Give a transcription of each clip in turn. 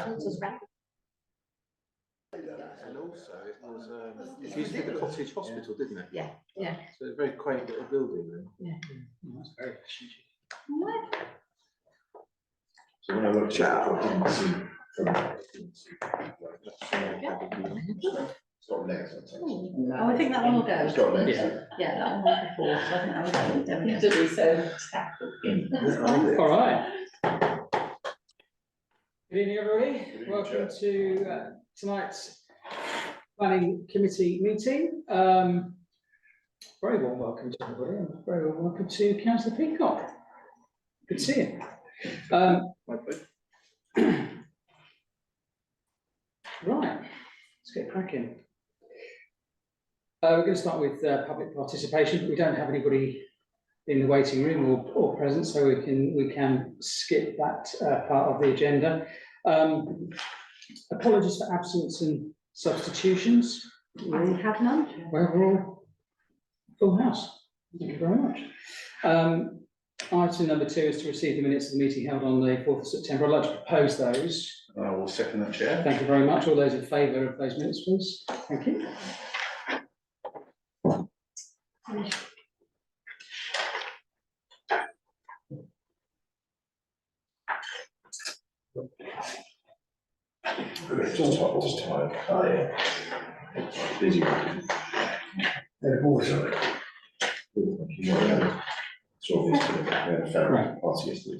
And also, it used to be the cottage hospital, didn't it? Yeah, yeah. So a very quaint little building then. Yeah. That's very efficient. So when I looked at it, I didn't see it's got legs, I think. Oh, I think that one will go. It's got legs. Yeah, that one will go forward, so I think that will go. To be so All right. Good evening, everybody. Welcome to tonight's planning committee meeting. Very warm welcome to everybody, and very warm welcome to Councillor Peacock. Good to see you. Right, let's get cracking. We're going to start with public participation, but we don't have anybody in the waiting room or present, so we can skip that part of the agenda. Apologies for absence and substitutions. I have none. Well, we're all full house. Thank you very much. Item number 2 is to receive the minutes of the meeting held on the 4th of September. I'd like to propose those. I will second that, Chair. Thank you very much. All those in favour of those minutes, please. Thank you. Just tired. Oh, yeah. Busy. Saw this to the family party yesterday.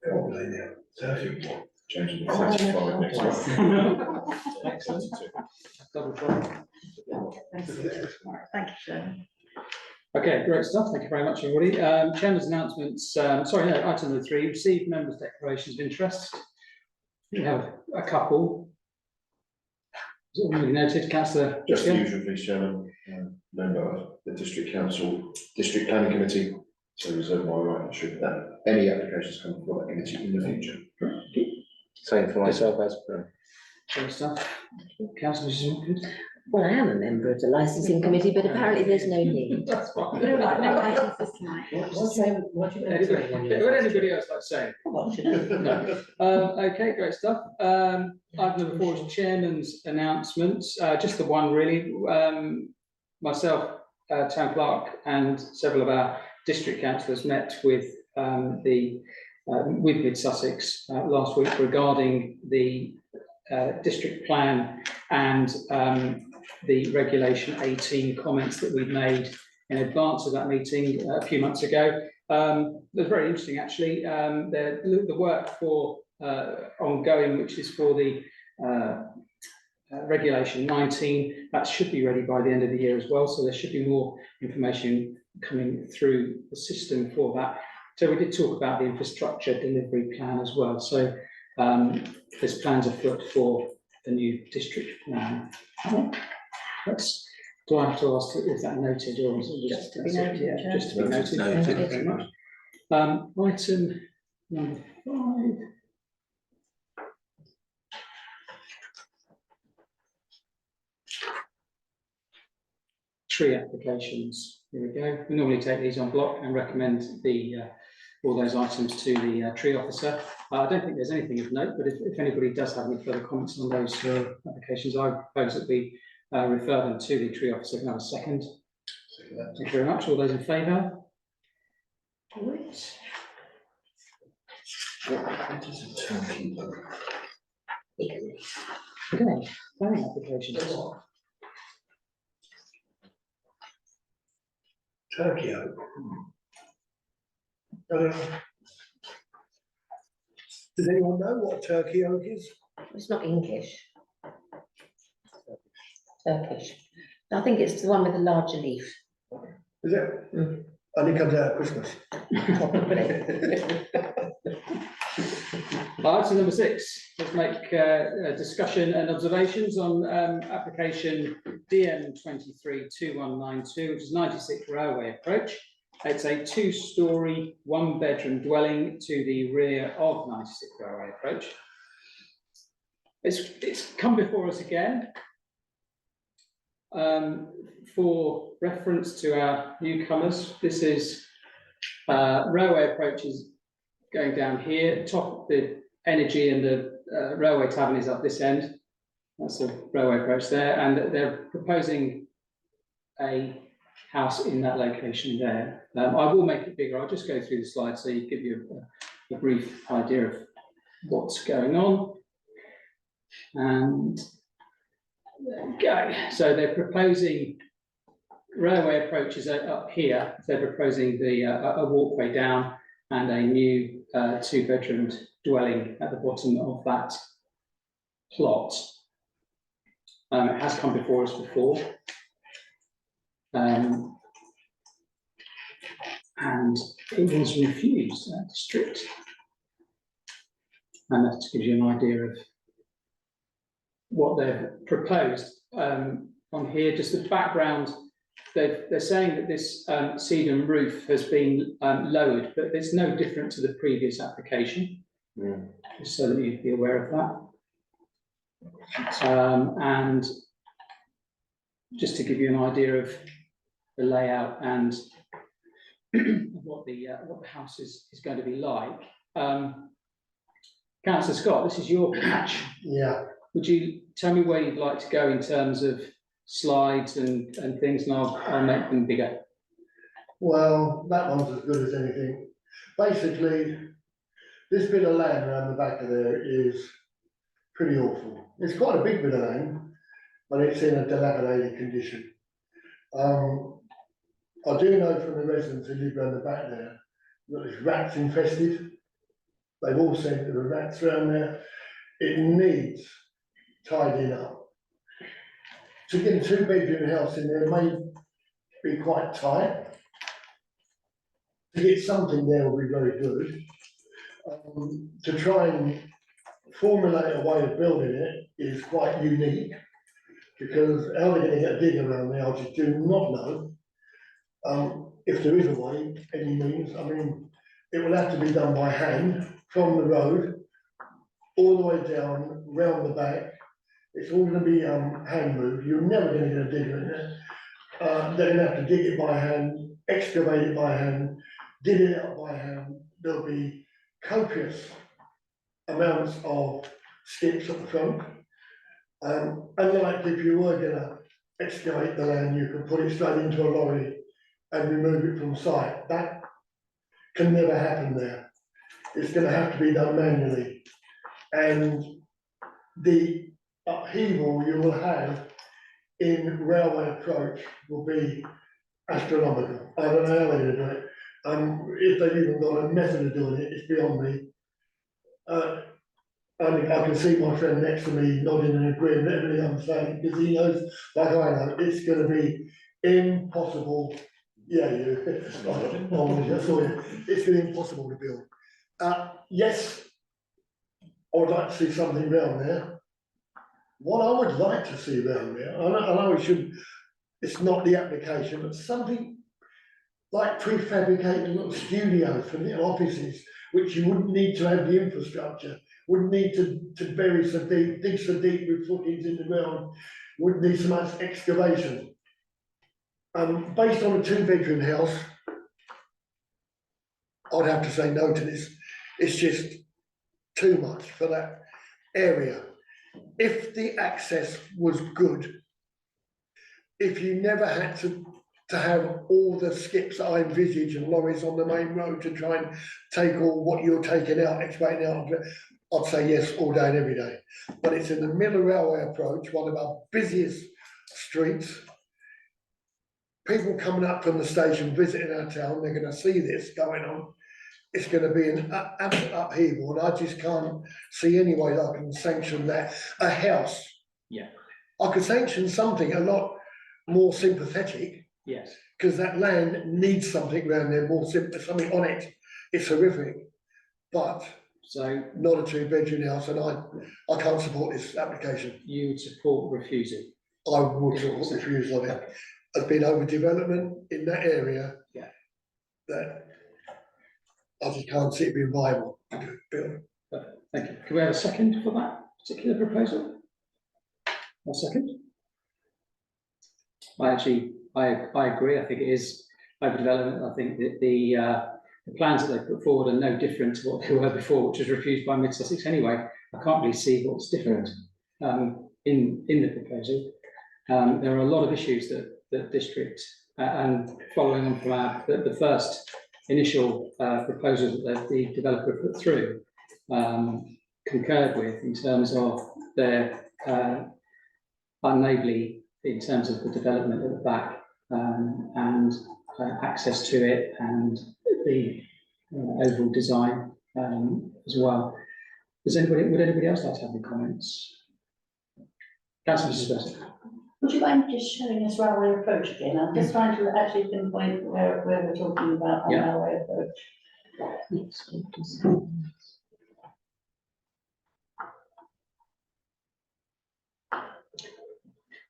Yeah, good. Changing the 35 next month. Excellent. Double try. Thank you, Chairman. Okay, great stuff. Thank you very much, everybody. Chairman's announcements. Sorry, no, item number 3, receive members' declarations of interest. We have a couple. Is it already noted, Councillor? Just the usual, please, Chairman. Member of the District Council, District Planning Committee, so reserve my right should that any applications come before that committee in the future. Same for myself as per. Great stuff. Councillor, good. Well, I am a member of the licensing committee, but apparently there's no need. That's fine. No, right, no items this tonight. Would anybody else like to say? No. Okay, great stuff. Item number 4 is chairman's announcements. Just the one really. Myself, town clerk, and several of our district councillors met with with Mid Sussex last week regarding the district plan and the regulation 18 comments that we've made in advance of that meeting a few months ago. It was very interesting, actually. The work for ongoing, which is for the regulation 19, that should be ready by the end of the year as well. So there should be more information coming through the system for that. So we did talk about the infrastructure delivery plan as well. So there's plans afoot for the new district plan. Do I have to ask, is that noted or is it Just to be noted, yeah, just to be noted. Noted. Thank you very much. Item number 5. Tree applications. Here we go. We normally take these on block and recommend all those items to the tree officer. I don't think there's anything of note, but if anybody does have any further comments on those applications, I propose that we refer them to the tree officer. Can I have a second? Thank you very much. All those in favour? Great. Okay, planning applications. Turkey oak. Does anyone know what a turkey oak is? It's not English. Turkish. I think it's the one with the larger leaf. Is it? Mm. And it comes out at Christmas. Item number 6, let's make discussion and observations on application DM 232192, which is 96 Railway Approach. It's a 2-storey, 1-bedroom dwelling to the rear of 96 Railway Approach. It's come before us again for reference to our newcomers. This is Railway Approach is going down here, top of the Energy and the Railway Tavern is up this end. That's the railway approach there, and they're proposing a house in that location there. I will make it bigger. I'll just go through the slides so you give you a brief idea of what's going on. And there we go. So they're proposing railway approaches up here. They're proposing a walkway down and a new 2-bedroom dwelling at the bottom of that plot. It has come before us before. And it was refused at strict. And that gives you an idea of what they've proposed. On here, just the background, they're saying that this sedum roof has been lowered, but it's no different to the previous application, just so that you'd be aware of that. And just to give you an idea of the layout and what the house is going to be like. Councillor Scott, this is your patch. Yeah. Would you tell me where you'd like to go in terms of slides and things, and I'll make them bigger? Well, that one's as good as anything. Basically, this bit of land around the back of there is pretty awful. It's quite a big bit of land, but it's in a dilapidated condition. I do know from the residents who live around the back there that it's rats infested. They've all said there are rats around there. It needs tidying up. To get a 2-bedroom house in there may be quite tight. To get something there will be very good. To try and formulate a way of building it is quite unique, because how they're going to get a dig around there, I just do not know. If there is a way, any means, I mean, it will have to be done by hand from the road all the way down, round the back. It's all going to be hand moved. You're never going to get a digger in there. They're going to have to dig it by hand, excavate it by hand, dig it out by hand. There'll be copious amounts of skips at the front. Unlike if you were going to excavate the land, you can put it straight into a lorry and remove it from site. That can never happen there. It's going to have to be done manually. And the upheaval you will have in railway approach will be astronomical. I don't know how they're going to do it. If they've even got a method of doing it, it's beyond me. I can see my friend next to me nodding and agreeing with everything I'm saying, because he knows, like I know, it's going to be impossible. Yeah, you. It's going to be impossible to build. Yes, I would like to see something around there. What I would like to see around there, I know it should, it's not the application, but something like prefabricated little studios for little offices, which you wouldn't need to have the infrastructure, wouldn't need to bury so deep, dig so deep with footings in the ground, wouldn't need so much excavation. Based on a 2-bedroom house, I'd have to say no to this. It's just too much for that area. If the access was good, if you never had to have all the skips that I envisage and lorries on the main road to try and take all what you're taking out, excavating out, I'd say yes all day and every day. But it's in the middle railway approach, one of our busiest streets. People coming up from the station visiting our town, they're going to see this going on. It's going to be an absolute upheaval, and I just can't see any way I can sanction that. A house. Yeah. I could sanction something a lot more sympathetic. Yes. Because that land needs something around there, more something on it. It's horrific, but so not a 2-bedroom house, and I can't support this application. You would support refusing? I would support refusal of it. There's been overdevelopment in that area. Yeah. That I just can't see it being viable to build. Perfect. Thank you. Can we have a second for that particular proposal? A second. I agree. I think it is overdevelopment. I think that the the plans that they put forward are no different to what they were before, which was refused by Mid Sussex anyway. I can't really see what's different in the proposal. There are a lot of issues that the district, and following on from the first initial proposal that the developer put through, concurred with in terms of their unenabling in terms of the development at the back, and access to it, and the overall design as well. Would anybody else like to have any comments? Councillor Mrs. Would you mind just showing us railway approach again? I'm just trying to actually pinpoint where we're talking about on Yeah. railway approach.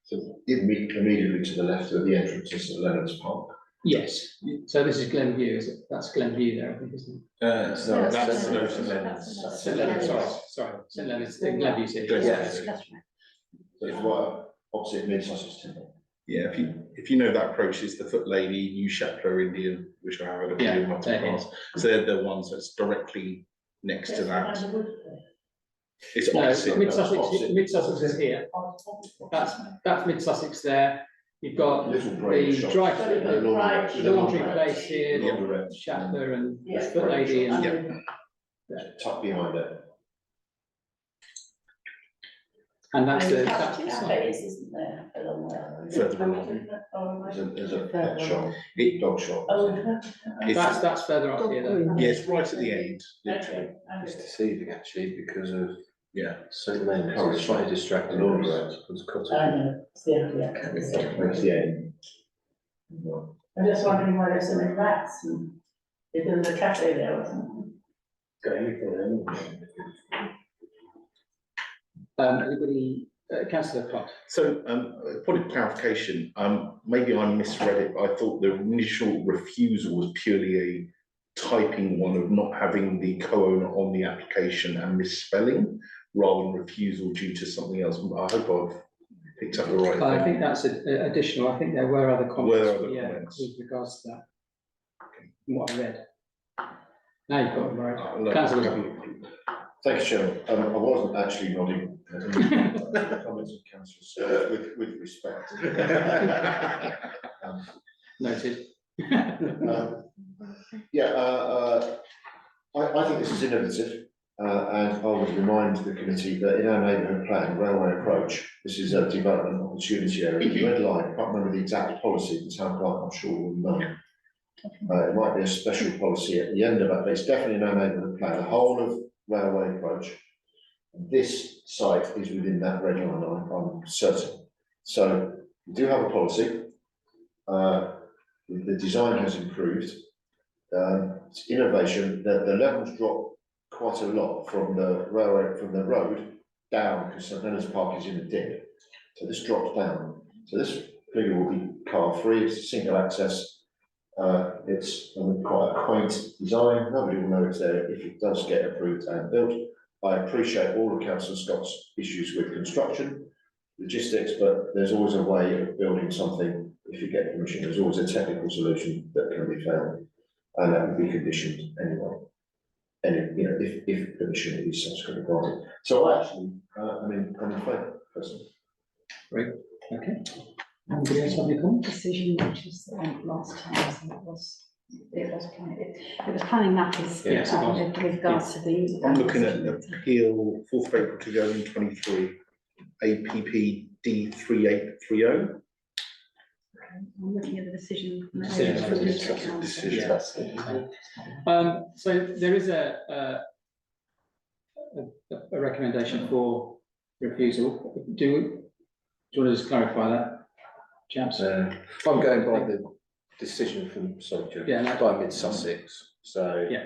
So immediately to the left of the entrance to St Leonard's Park. Yes, so this is Glenview, is it? That's Glenview there, I think, isn't it? No, that's St. no St Leonard's. St Leonard's, sorry, St Leonard's, Glenview's here. Yes. That's right. So it's right opposite Mid Sussex Temple. Yeah, if you know that approach is the Foot Lady, New Shapler Indian, which I have had a few in my they're here. class. So they're the ones that's directly next to that. It's No, opposite. Mid Sussex is here. That's Mid Sussex there. You've got Little brain the shop. drive, Sorry, the right. laundry place here, Yeah. the Shapler and the Yeah. Foot Lady, and Yeah. Tucked behind it. that's the Cafes, isn't there, along there? Further along. There's a pet shop, dog shop. Oh, that's further up here though. Yeah, it's right at the end, literally. okay. It's deceiving actually because of Yeah. St Leonard's, it's trying to distract the laundrette. I know, yeah. That's the end. I'm just wondering why there's so many rats and if there was a cafe there or something. Anybody, Councillor Clark? So, a point of clarification, maybe I misread it, but I thought the initial refusal was purely a typing one of not having the co-owner on the application and misspelling, rather than refusal due to something else. I hope I've picked up the right I thing. think that's additional. I think there were other comments. Were other yeah, comments. with regards to that. From what I read. Now you've got it right. Look, Councillor. Thank you, Chairman. I wasn't actually nodding. Comments of Councillor Scott, with respect. Noted. I think this is innovative, and I would remind the committee that in our neighbourhood plan, railway approach, this is a development opportunity area. The red line, I can't remember the exact policy, the town clerk, I'm sure will know. It might be a special policy at the end of it, but it's definitely in our neighbourhood plan, the whole of railway approach. This site is within that red line, I'm certain. So we do have a policy. The design has improved. It's innovation. The levels drop quite a lot from the railway, from the road down, because St Leonard's Park is in a dip. So this drops down. So this figure will be car free. It's a single access. It's quite a quaint design. Nobody will know it's there if it does get approved and built. I appreciate all of Councillor Scott's issues with construction, logistics, but there's always a way of building something if you get permission. There's always a technical solution that can be found, and that would be conditioned anyway. And if permission is subsequently granted. So actually, I'm in favour personally. Great. Okay. Anybody else have any comments? Decision, which is the one last time, so it was planning matters. Yes, it was. With regards to the. I'm looking at appeal 4th of April 2023, APP D3830. I'm looking at the decision. Decision. So there is a recommendation for refusal. Do you want to just clarify that, chaps? I'm going by the decision from by Mid Sussex. So Yeah.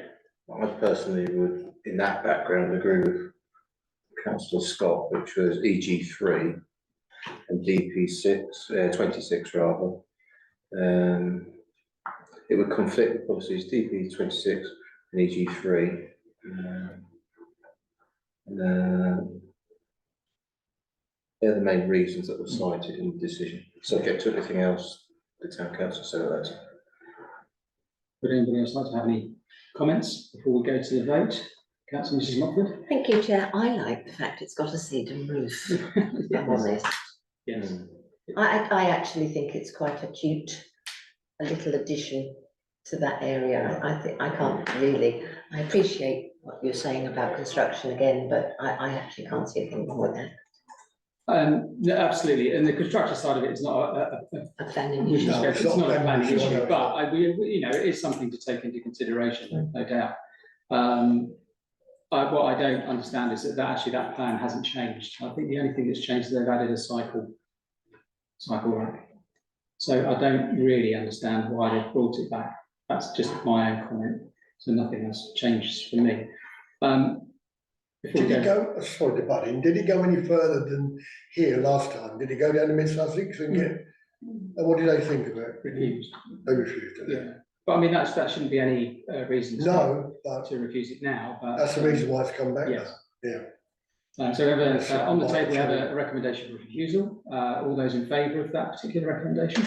I personally would, in that background, agree with Councillor Scott, which was EG3 and DP6, 26 rather. It would conflict with policies DP26 and EG3. They're the main reasons that were cited in the decision. Subject to everything else the town council said about it. Would anybody else like to have any comments before we go to the vote? Councillor Mrs Mockford? Thank you, Chair. I like the fact it's got a cedar roof, if I'm honest. Yes. I actually think it's quite a cute, a little addition to that area. I think, I appreciate what you're saying about construction again, but I actually can't see anything wrong with that. No, absolutely, and the construction side of it is not A planning which is issue. No, it's it's not not a planning planning issue, issue, no. but you know, it is something to take into consideration, no doubt. What I don't understand is that actually that plan hasn't changed. I think the only thing that's changed is they've added a cycle rack. So I don't really understand why they've brought it back. That's just my own comment. So nothing has changed for me. Before we Did it go, go, sorry to butt in, did it go any further than here last time? Did it go down to Mid Sussex and get, and what did they think of it? refused. They refused it. Yeah, but I mean that shouldn't be any reason No, but to refuse it now. But that's the reason why it's come back now. yes. Yeah. So we have Yes, on the table, we have right. a recommendation for refusal. All those in favour of that particular recommendation?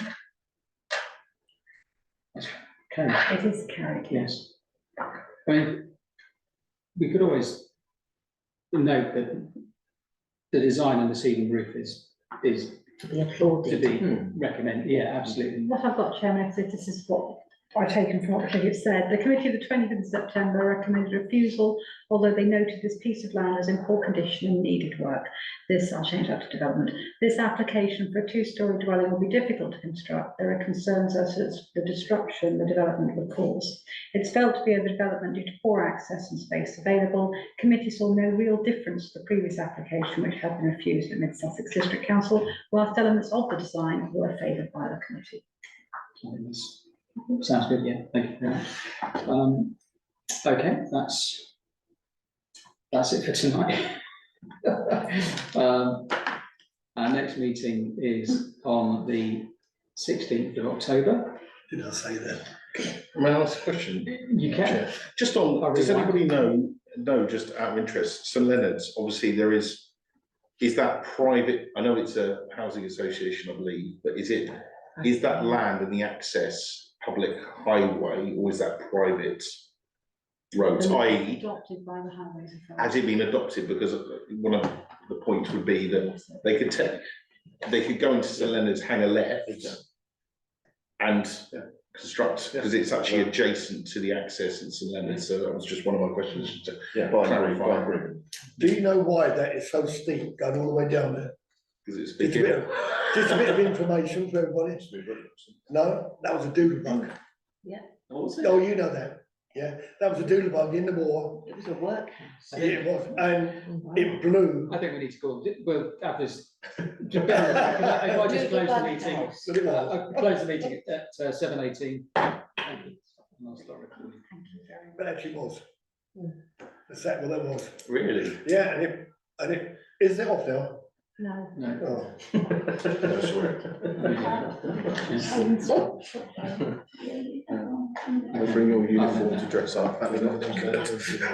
That's carried. It is carried. Yes. I mean, we could always note that the design and the ceiling roof is To be to applauded. be recommended. Yeah, absolutely. What I've got, Chairman, is this is what I've taken from what it said. The committee of the 20th of September recommended refusal, although they noted this piece of land is in poor condition and needed work. This, I'll change that to development. This application for a two-storey dwelling will be difficult to construct. There are concerns as to the destruction the development will cause. It's felt to be a development due to poor access and space available. Committee saw no real difference to the previous application, which had been refused at Mid Sussex District Council, whilst elements of the design were favoured by the committee. Sounds good, yeah, thank you very much. Okay, that's it for tonight. Our next meeting is on the 16th of October. Did I say that? May I ask a question? You can, Chair? Just on, does anybody know, just out of interest, St Leonard's, obviously there is that private, I know it's a housing association, I believe, but is that land and the access public highway, or is that private roads, i.e., Adopted by the Highways Authority. has it been adopted? Because one of the points would be that they could go into St Leonard's, hang a left and construct, because it's actually adjacent to the access in St Leonard's, so that was just one of my questions, just to Yeah, by clarify. agreement. Do you know why that is so steep going all the way down there? Because it's Just a big. bit of, just a bit of information for everybody. No, that was a doodlebug. What was it? Oh, you know that. Yeah, that was a doodlebug in the moor. It was a workhouse. Yeah, it was, and it blew. I think we need to go, we'll have this. If I just close the meeting, But it was. I'll close the meeting at 7:18. Thank you. And I'll start recording. Thank you very much. But actually it was. That's that what that was. Really? Yeah, and it, is it off now? No. No. Oh. No, sorry. Bring your uniform to dress up.